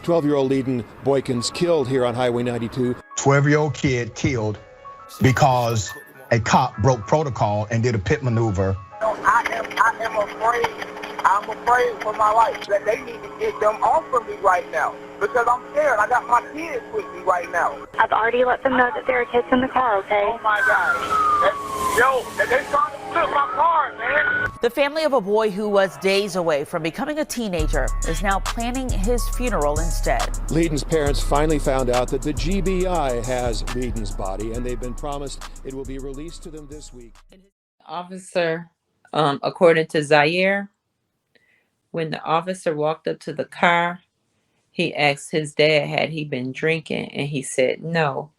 12-year-old Leden Boykins killed here on Highway 92. 12-year-old kid killed because a cop broke protocol and did a pit maneuver. I am afraid. I'm afraid for my life. That they need to get them off of me right now because I'm scared. I got my kids with me right now. I've already let them know that there are kids in the car, okay? Oh my God. They trying to flip my car, man. The family of a boy who was days away from becoming a teenager is now planning his funeral instead. Leden's parents finally found out that the GBI has Leden's body, and they've been promised it will be released to them this week. Officer, according to Zaire, when the officer walked up to the car, he asked his dad had he been drinking, and he said no.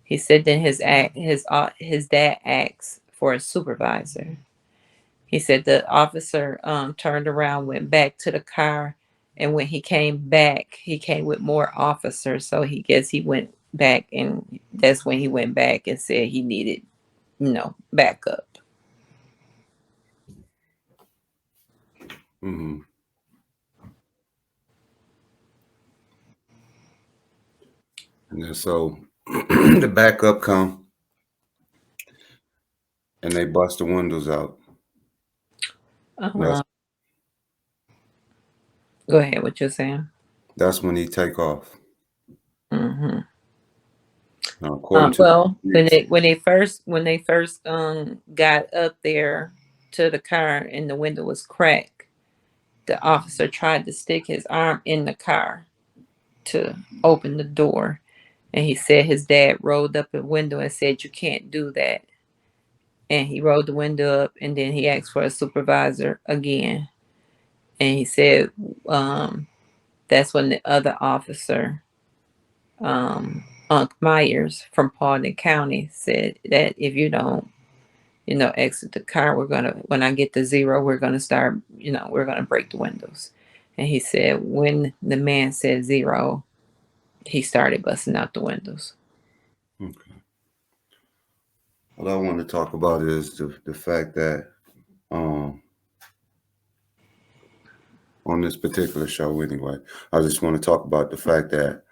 He said then his dad asked for a supervisor. He said the officer turned around, went back to the car, and when he came back, he came with more officers. So he went back, and that's when he went back and said he needed, backup. Mm-hmm. And then so the backup come and they bust the windows out. Go ahead, what you're saying. That's when he take off. Mm-hmm. Now, when they first got up there to the car and the window was cracked, the officer tried to stick his arm in the car to open the door, and he said his dad rolled up the window and said, "You can't do that." And he rolled the window up, and then he asked for a supervisor again, and he said that's when the other officer, Unc Myers from Paulding County, said that if you don't, exit the car, when I get to zero, we're gonna start, we're gonna break the windows. And he said when the man said zero, he started busting out the windows. Okay. What I want to talk about is the fact that on this particular show anyway, I just want to talk about the fact that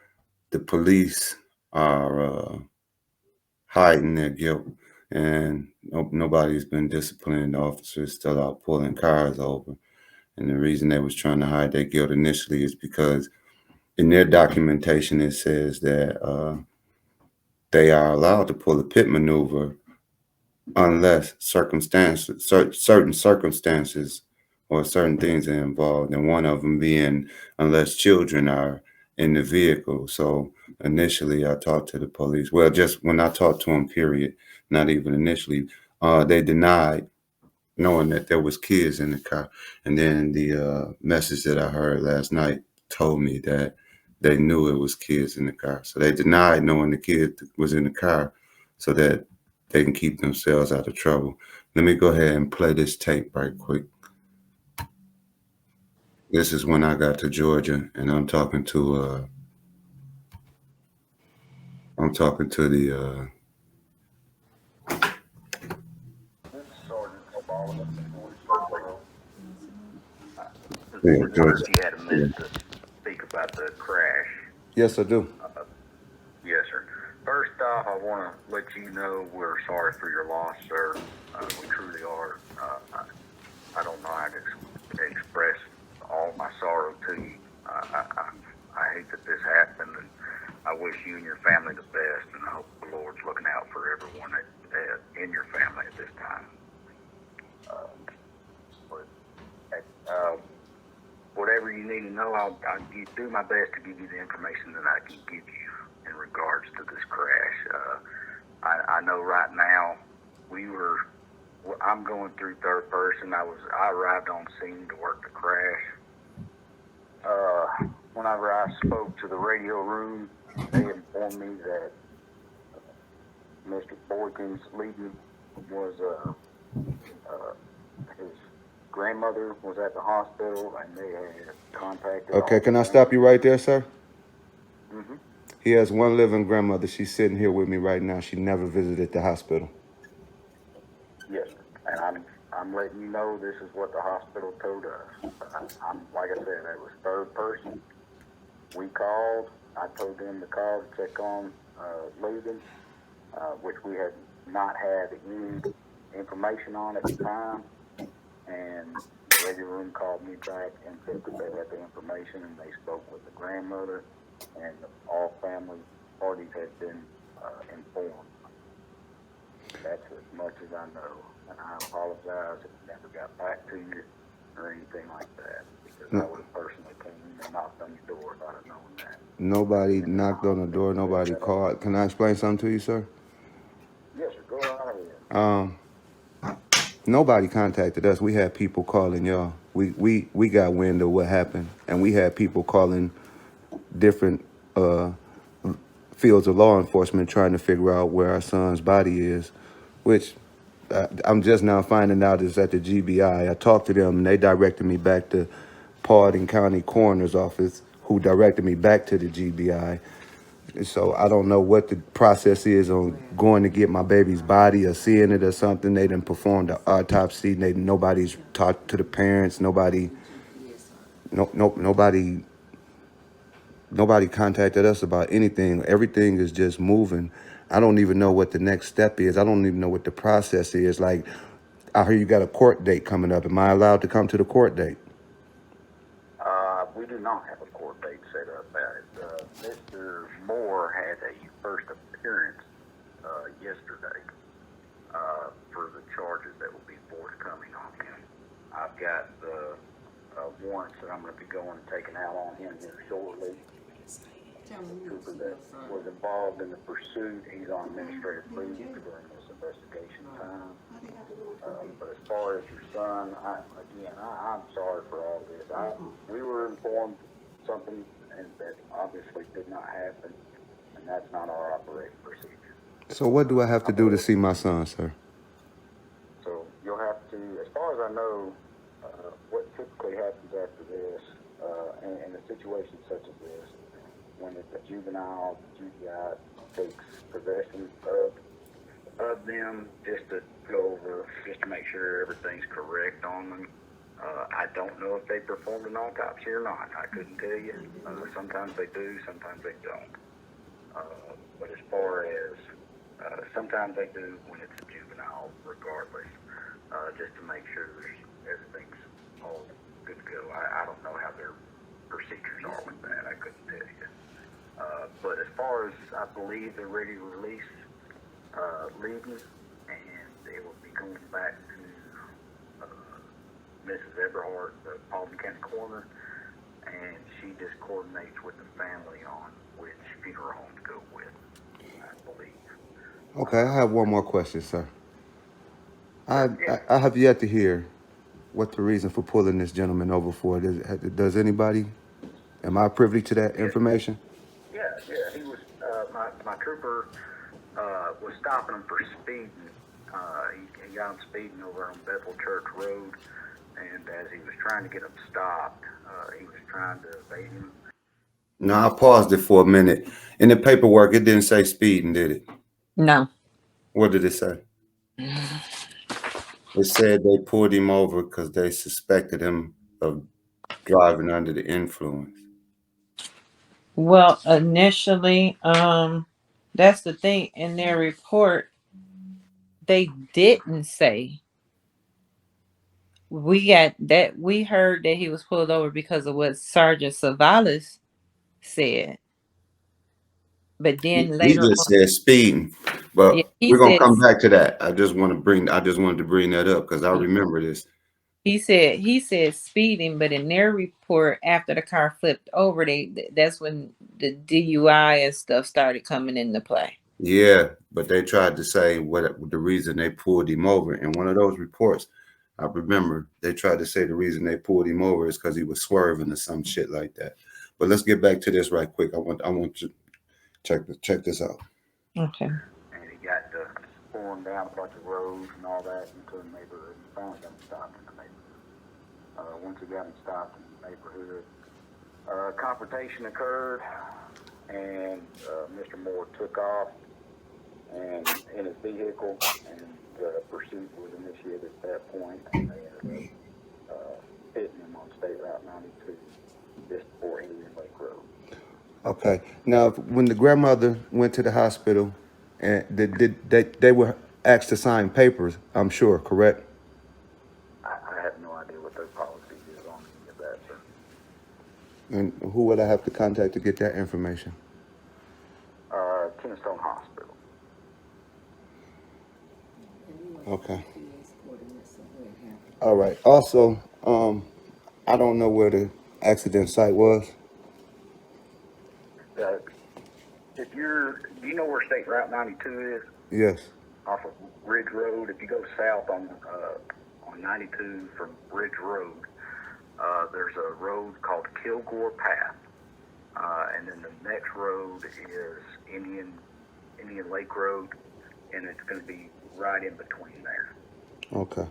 the police are hiding their guilt, and nobody's been disciplined. The officers still out pulling cars over, and the reason they was trying to hide their guilt initially is because in their documentation it says that they are allowed to pull a pit maneuver unless certain circumstances or certain things are involved, and one of them being unless children are in the vehicle. So initially I talked to the police. Well, just when I talked to them, period, not even initially, they denied knowing that there was kids in the car. And then the message that I heard last night told me that they knew it was kids in the car. So they denied knowing the kid was in the car so that they can keep themselves out of trouble. Let me go ahead and play this tape right quick. This is when I got to Georgia, and I'm talking to the Georgia. You had a minute to speak about the crash. Yes, I do. Yes, sir. First off, I want to let you know we're sorry for your loss, sir. We truly are. I don't know how to express all my sorrow to you. I hate that this happened, and I wish you and your family the best, and I hope the Lord's looking out for everyone in your family at this time. Whatever you need to know, I'll do my best to give you the information that I can give you in regards to this crash. I know right now I'm going through third person. I arrived on scene to work the crash. Whenever I spoke to the radio room, they informed me that Mr. Boykins Leden was his grandmother was at the hospital, and they had contacted. Okay, can I stop you right there, sir? Mm-hmm. He has one living grandmother. She's sitting here with me right now. She never visited the hospital. Yes, sir. And I'm letting you know this is what the hospital told us. I'm like I said, that was third person. we called. I told them to call to check on Leden, which we had not had any information on at the time. And the radio room called me back and said that they had the information, and they spoke with the grandmother, and all family parties had been informed. That's as much as I know, and I apologize if it never got back to you or anything like that, because I would have personally came and knocked on your door if I'd have known that. Nobody knocked on the door. Nobody called. Can I explain something to you, sir? Yes, sir. Go right ahead. Nobody contacted us. We had people calling y'all. We got wind of what happened, and we had people calling different fields of law enforcement trying to figure out where our son's body is, which I'm just now finding out is at the GBI. I talked to them, and they directed me back to Paulding County Coroner's Office, who directed me back to the GBI. So I don't know what the process is on going to get my baby's body or seeing it or something. They done performed the autopsy. Nobody's talked to the parents. Nobody contacted us about anything. Everything is just moving. I don't even know what the next step is. I don't even know what the process is. Like, I hear you got a court date coming up. Am I allowed to come to the court date? We do not have a court date set up. Mr. Moore had a first appearance yesterday for the charges that will be forthcoming on him. I've got the warrants that I'm going to be going and taking out on him here shortly. The trooper that was involved in the pursuit, he's on administrative leave during this investigation time. But as far as your son, I'm sorry for all this. We were informed something that obviously did not happen, and that's not our operating procedure. So what do I have to do to see my son, sir? So you'll have to, as far as I know, what typically happens after this, in a situation such as this, when it's a juvenile, the GBI takes possession of them just to go over, just to make sure everything's correct on them. I don't know if they performed an autopsy or not. I couldn't tell you. Sometimes they do, sometimes they don't. But as far as, sometimes they do when it's a juvenile, regardless, just to make sure everything's all good to go. I don't know how their procedures are with that. I couldn't tell you. But as far as I believe they're ready to release Leden, and they will be going back to Mrs. Eberhardt, the Paulding County Coroner, and she just coordinates with the family on which funeral home to go with, I believe. Okay, I have one more question, sir. I have yet to hear what the reason for pulling this gentleman over for. Does anybody? Am I privy to that information? Yeah. He was my trooper was stopping him for speeding. He got him speeding over on Bethel Church Road, and as he was trying to get him stopped, he was trying to evade him. No, I paused it for a minute. In the paperwork, it didn't say speeding, did it? No. What did it say? It said they pulled him over because they suspected him of driving under the influence. Well, initially, that's the thing in their report. They didn't say. We heard that he was pulled over because of what Sergeant Savalas said. But then He later just on, said speeding, yeah, but he we're gonna said come back to that. I just wanted to bring that up because I remember this. he said speeding, but in their report, after the car flipped over, that's when the DUI and stuff started coming into play. Yeah, but they tried to say what the reason they pulled him over. In one of those reports, I remember they tried to say the reason they pulled him over is because he was swerving or some shit like that. But let's get back to this right quick. I want to check this out. Okay. And he got to pulling down a bunch of roads and all that into the neighborhood, and finally got him stopped in the neighborhood. Once he got him stopped in the neighborhood, confrontation occurred, and Mr. Moore took off and in his vehicle, and the pursuit was initiated at that point, and they ended up hitting him on State Route 92 just before Indian Lake Road. Okay. Now, when the grandmother went to the hospital, and they were asked to sign papers, I'm sure, correct? I have no idea what their policy is on any of that, sir. And who would I have to contact to get that information? Kingstone Hospital. Okay. All right. Also, I don't know where the accident site was. If do you know where State Route 92 is? Yes. Off of Ridge Road. If you go south on 92 from Ridge Road, there's a road called Kilgore Path, and then the next road is Indian Lake Road, and it's going to be right in between there. Okay.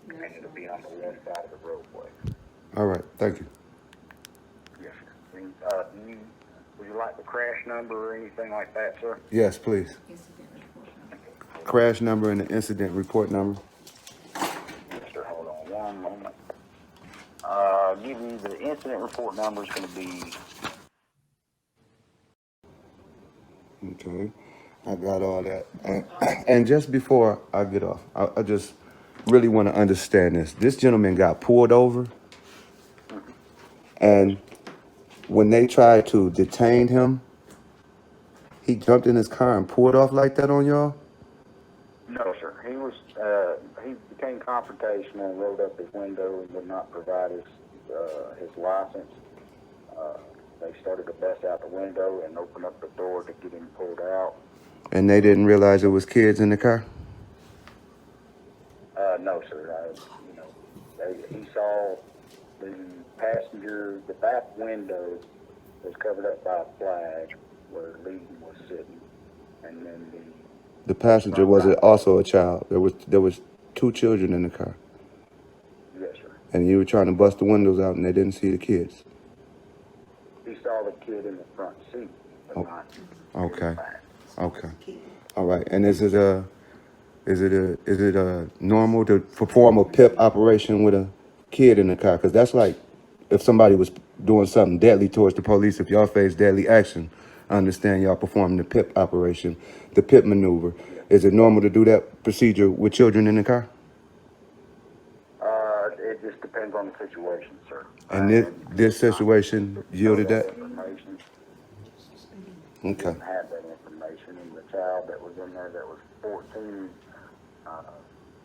And it'll be on the west side of the roadway. All right. Thank you. Yes, sir. Would you like the crash number or anything like that, sir? Yes, please. Crash number and the incident report number. Yes, sir. Hold on one moment. Give you the incident report number is going to be. Okay. I got all that. And just before I get off, I just really want to understand this. This gentleman got pulled over, and when they tried to detain him, he jumped in his car and pulled off like that on y'all? No, sir. He became confrontational and rolled up his window and would not provide his license. They started to bust out the window and open up the door to get him pulled out. And they didn't realize it was kids in the car? No, sir. He saw the passenger, the back window was covered up by a flag where Leden was sitting, and then The passenger was also a child. There was two children in the car. Yes, sir. And you were trying to bust the windows out, and they didn't see the kids. He saw the kid in the front seat, but not Okay. in the back. Okay. All right. And is it normal to perform a PIP operation with a kid in the car? Because that's like if somebody was doing something deadly towards the police. If y'all face deadly action, I understand y'all performing the PIP operation, the PIP maneuver. Is it normal to do that procedure with children in the car? It just depends on the situation, sir. And this situation yielded that? Information. Okay. Didn't have that information, and the child that was in there that was 14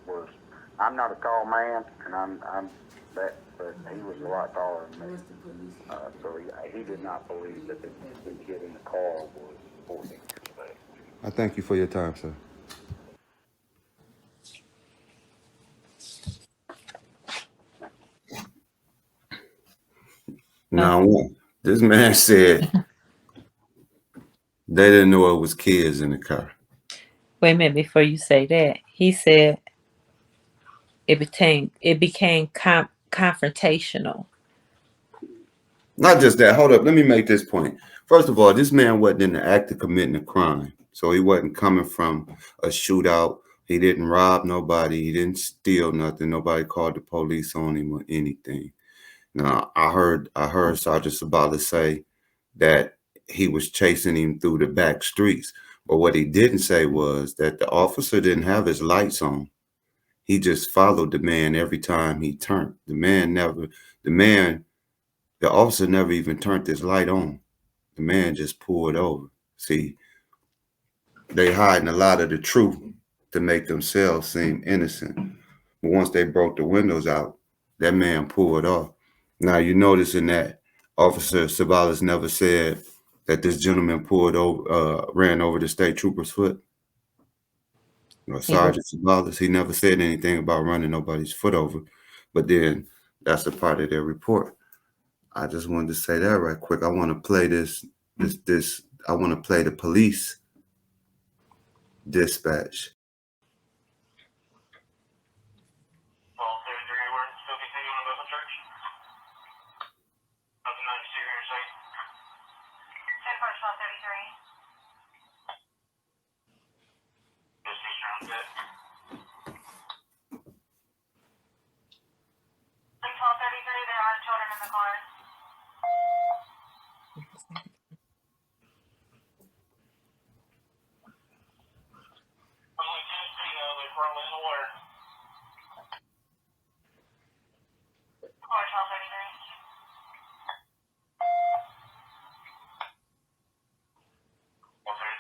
was. I'm not a tall man, and but he was a lot taller than me. So he did not believe that the kid in the car was 14 years of age. I thank you for your time, sir. Now, this man said they didn't know it was kids in the car. Wait a minute before you say that. He said it became confrontational. Not just that. Hold up. Let me make this point. First of all, this man wasn't in the act of committing a crime. So he wasn't coming from a shootout. He didn't rob nobody. He didn't steal nothing. Nobody called the police on him or anything. Now, I heard Sergeant Sabala say that he was chasing him through the back streets. But what he didn't say was that the officer didn't have his lights on. He just followed the man every time he turned. The officer never even turned his light on. The man just pulled over. See, they hiding a lot of the truth to make themselves seem innocent. But once they broke the windows out, that man pulled off. Now, you notice in that Officer Sabalas never said that this gentleman ran over the state trooper's foot. Sergeant Sabalas, he never said anything about running nobody's foot over. But then that's a part of their report. I just wanted to say that right quick. I want to play I want to play the police dispatch.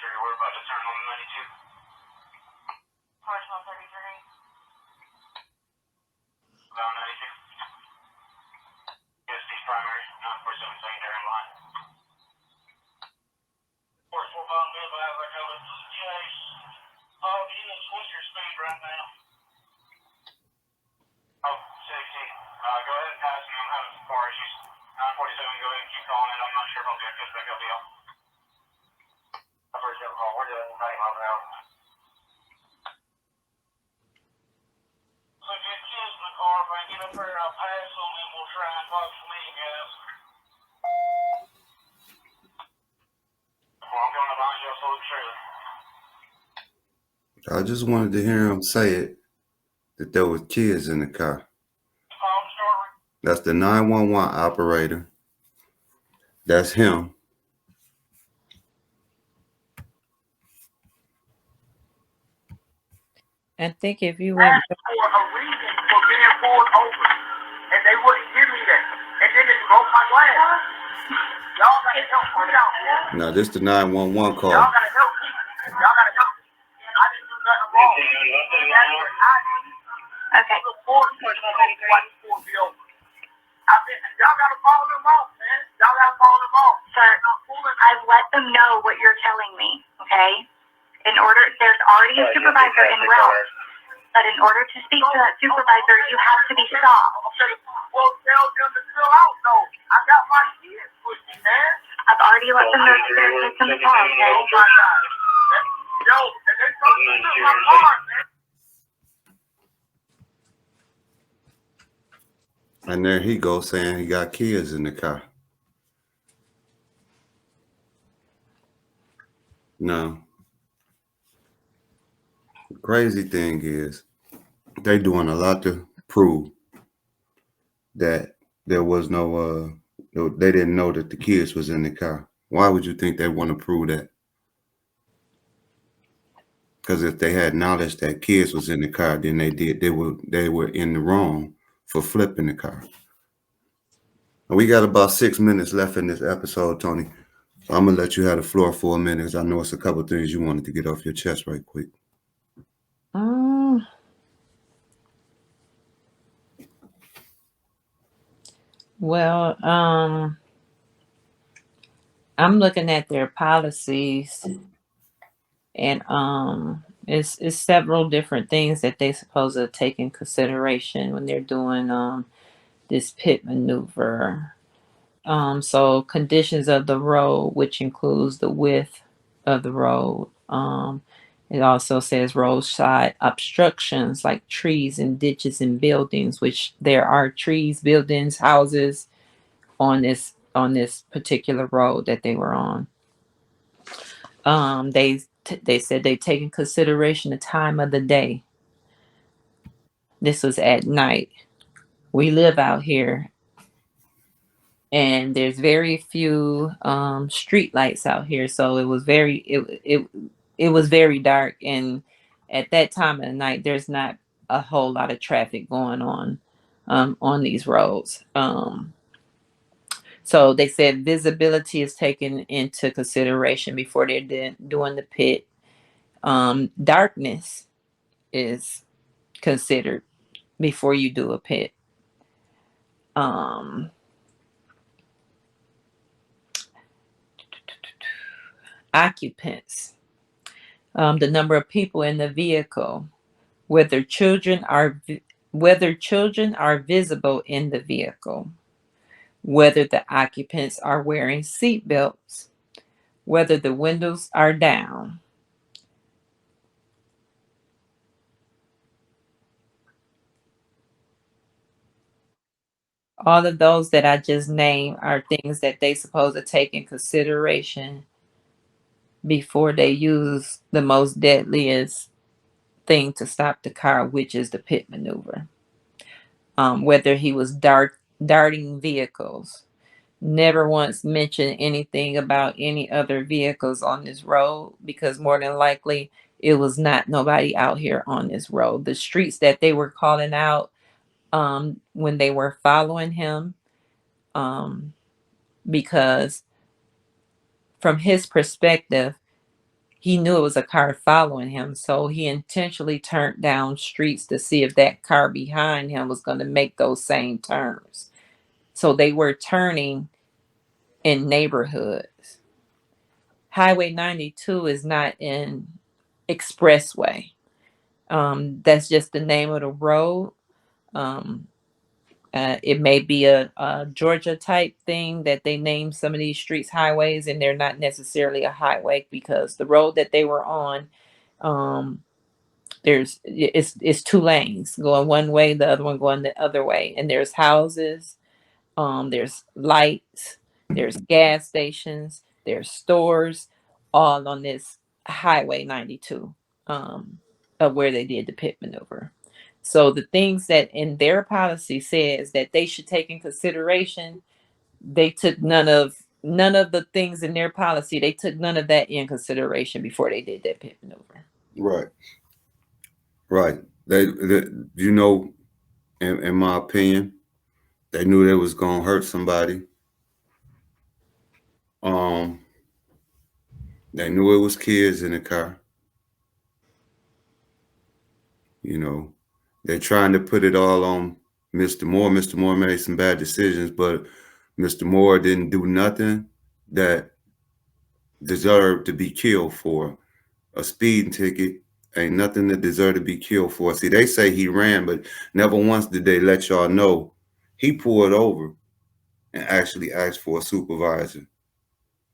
We're about to turn on 92. Car 1233. About 92. Yes, these primary, 947 secondary line. Force 4 bomb, good, but as I go to Chase. Oh, units, what's your speed right now? Oh, 60. Go ahead and pass me. I'm having some car issues. 947, go ahead and keep calling it. I'm not sure if I'll be able to catch back up to y'all. I've heard you call. We're doing 90 miles an hour. So get kids in the car. If I can get up here, I'll pass them and we'll try and talk to me, guys. Well, I'm coming behind you. I'll slow the trailer. I just wanted to hear him say it, that there was kids in the car. That's the 911 operator. That's him. I think if you went, For a reason for being pulled over, and they wouldn't give me that, and then they broke my glass. Y'all gotta help me out, man. Now this the 911 call. Y'all gotta help me. Y'all gotta help me. I didn't do nothing wrong. Okay. Y'all gotta follow them off, man. Y'all gotta follow them off. Sir, I've let them know what you're telling me, okay? There's already a supervisor en route, but in order to speak to that supervisor, you have to be stopped. Well, tell them to chill out, though. I got my kids with me, man. I've already let them know that there are kids in the car, okay? Oh, my God. Yo, and they told me to steal my car, man. And there he goes saying he got kids in the car. No. The crazy thing is they doing a lot to prove that there was no, they didn't know that the kids was in the car. Why would you think they want to prove that? Because if they had knowledge that kids was in the car, then they were in the wrong for flipping the car. And we got about 6 minutes left in this episode, Tony. So I'm gonna let you have the floor for a minute, because I know it's a couple things you wanted to get off your chest right quick. well, I'm looking at their policies, and it's several different things that they supposed to take in consideration when they're doing this pit maneuver. So conditions of the road, which includes the width of the road. It also says roadside obstructions like trees and ditches and buildings, which there are trees, buildings, houses on this particular road that they were on. They said they take in consideration the time of the day. This was at night. We live out here, and there's very few street lights out here, so it was very dark, and at that time of the night there's not a whole lot of traffic going on these roads. So they said visibility is taken into consideration before they're doing the pit. Darkness is considered before you do a pit. Occupants, the number of people in the vehicle, whether children are visible in the vehicle, whether the occupants are wearing seat belts, whether the windows are down. All of those that I just named are things that they supposed to take in consideration before they use the most deadliest thing to stop the car, which is the pit maneuver. Whether he was darting vehicles. never once mentioned anything about any other vehicles on this road, because more than likely it was not nobody out here on this road. The streets that they were calling out when they were following him, because from his perspective, he knew it was a car following him, so he intentionally turned down streets to see if that car behind him was going to make those same turns. So they were turning in neighborhoods. Highway 92 is not an expressway. That's just the name of the road. It may be a Georgia type thing that they name some of these streets highways, and they're not necessarily a highway, because the road that they were on, it's two lanes going one way, the other one going the other way, and there's houses, there's lights, there's gas stations, there's stores, all on this highway 92, of where they did the pit maneuver. So the things that in their policy says that they should take in consideration, they took none of the things in their policy. They took none of that in consideration before they did that pit maneuver. Right. Right. They you know, in my opinion, they knew they was gonna hurt somebody. They knew it was kids in the car. You know, they're trying to put it all on Mr. Moore. Mr. Moore made some bad decisions, but Mr. Moore didn't do nothing that deserved to be killed for. A speeding ticket ain't nothing that deserved to be killed for. See, they say he ran, but never once did they let y'all know he pulled over and actually asked for a supervisor.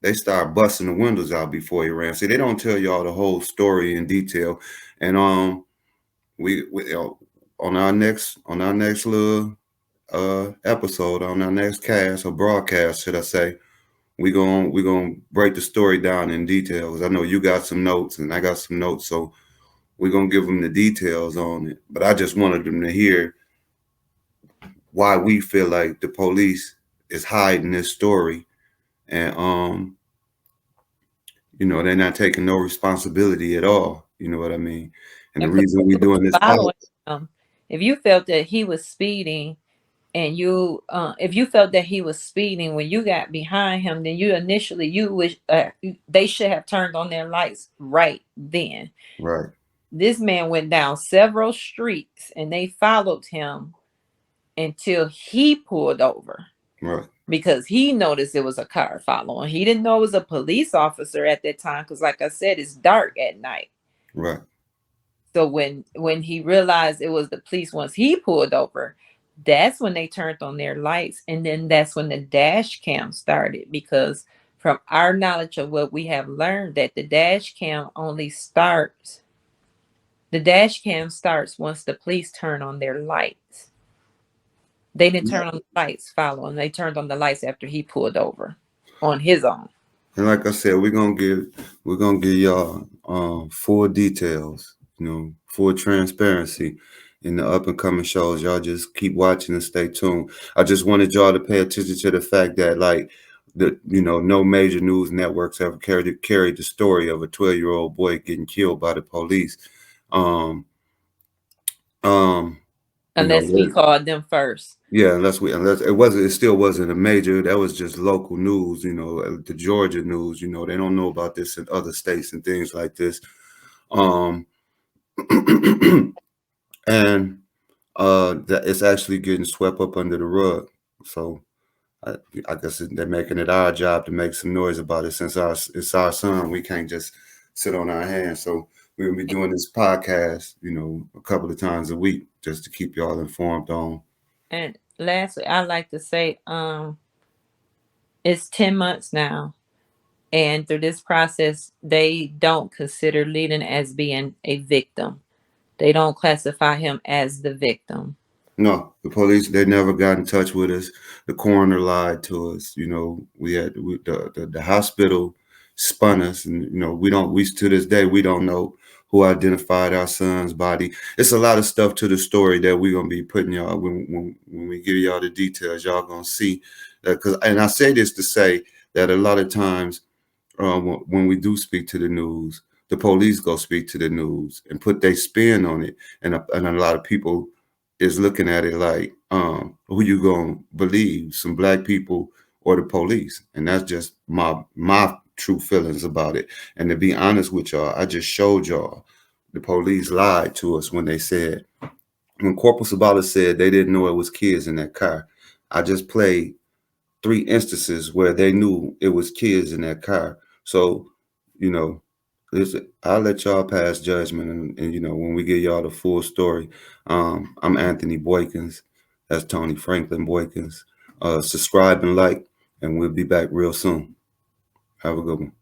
They start busting the windows out before he ran. See, they don't tell y'all the whole story in detail. And we on our next little episode, on our next cast or broadcast, should I say, we're gonna break the story down in detail, because I know you got some notes and I got some notes, so we're gonna give them the details on it. But I just wanted them to hear why we feel like the police is hiding this story, and you know, they're not taking no responsibility at all. You know what I mean? And the And for reason we're doing this following podcast, him, if you felt that he was speeding, and if you felt that he was speeding when you got behind him, then you wish they should have turned on their lights right then. right? This man went down several streets and they followed him until he pulled over, Right. because he noticed it was a car following. He didn't know it was a police officer at that time, because like I said, it's dark at night. Right. So when he realized it was the police, once he pulled over, that's when they turned on their lights, and then that's when the dash cam started. Because from our knowledge of what we have learned, that the dash cam starts once the police turn on their lights. They didn't turn on the lights following. They turned on the lights after he pulled over on his own. And like I said, we're gonna give y'all full details, you know, full transparency in the up and coming shows. Y'all just keep watching and stay tuned. I just wanted y'all to pay attention to the fact that, like, no major news networks ever carried the story of a 12-year-old boy getting killed by the police. Unless we called them first. Yeah, unless it still wasn't a major. That was just local news, you know, the Georgia news. You know, they don't know about this in other states and things like this. And that it's actually getting swept up under the rug. So I guess they're making it our job to make some noise about it, since it's our son. We can't just sit on our hands. So we're gonna be doing this podcast, you know, a couple of times a week, just to keep y'all informed on. And lastly, I like to say, it's 10 months now, and through this process, they don't consider Leden as being a victim. They don't classify him as the victim. No, the police, they never got in touch with us. The coroner lied to us. You know, the hospital spun us, and, you know, we to this day, we don't know who identified our son's body. It's a lot of stuff to the story that we're going to be putting y'all, when we give y'all the details, y'all going to see that. And I say this to say that a lot of times when we do speak to the news, the police go speak to the news and put their spin on it. And a lot of people is looking at it like, who you gonna believe, some black people or the police? And that's just my true feelings about it. And to be honest with y'all, I just showed y'all the police lied to us when they said, when Corporal Sabala said they didn't know it was kids in that car. I just played 3 instances where they knew it was kids in that car. So, you know, I'll let y'all pass judgment, and you know, when we give y'all the full story. I'm Anthony Boykins. That's Tony Franklin Boykins. Subscribe and like, and we'll be back real soon. Have a good one.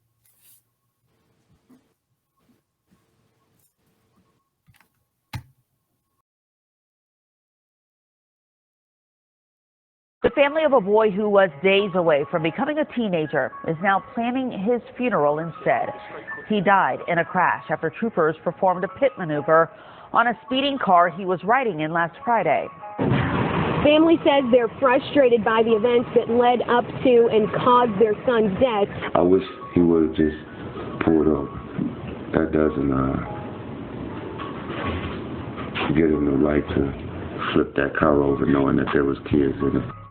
The family of a boy who was days away from becoming a teenager is now planning his funeral instead. He died in a crash after troopers performed a pit maneuver on a speeding car he was riding in last Friday. Family says they're frustrated by the events that led up to and caused their son's death. I wish he would have just pulled over. That doesn't give him the right to flip that car over knowing that there was kids in it.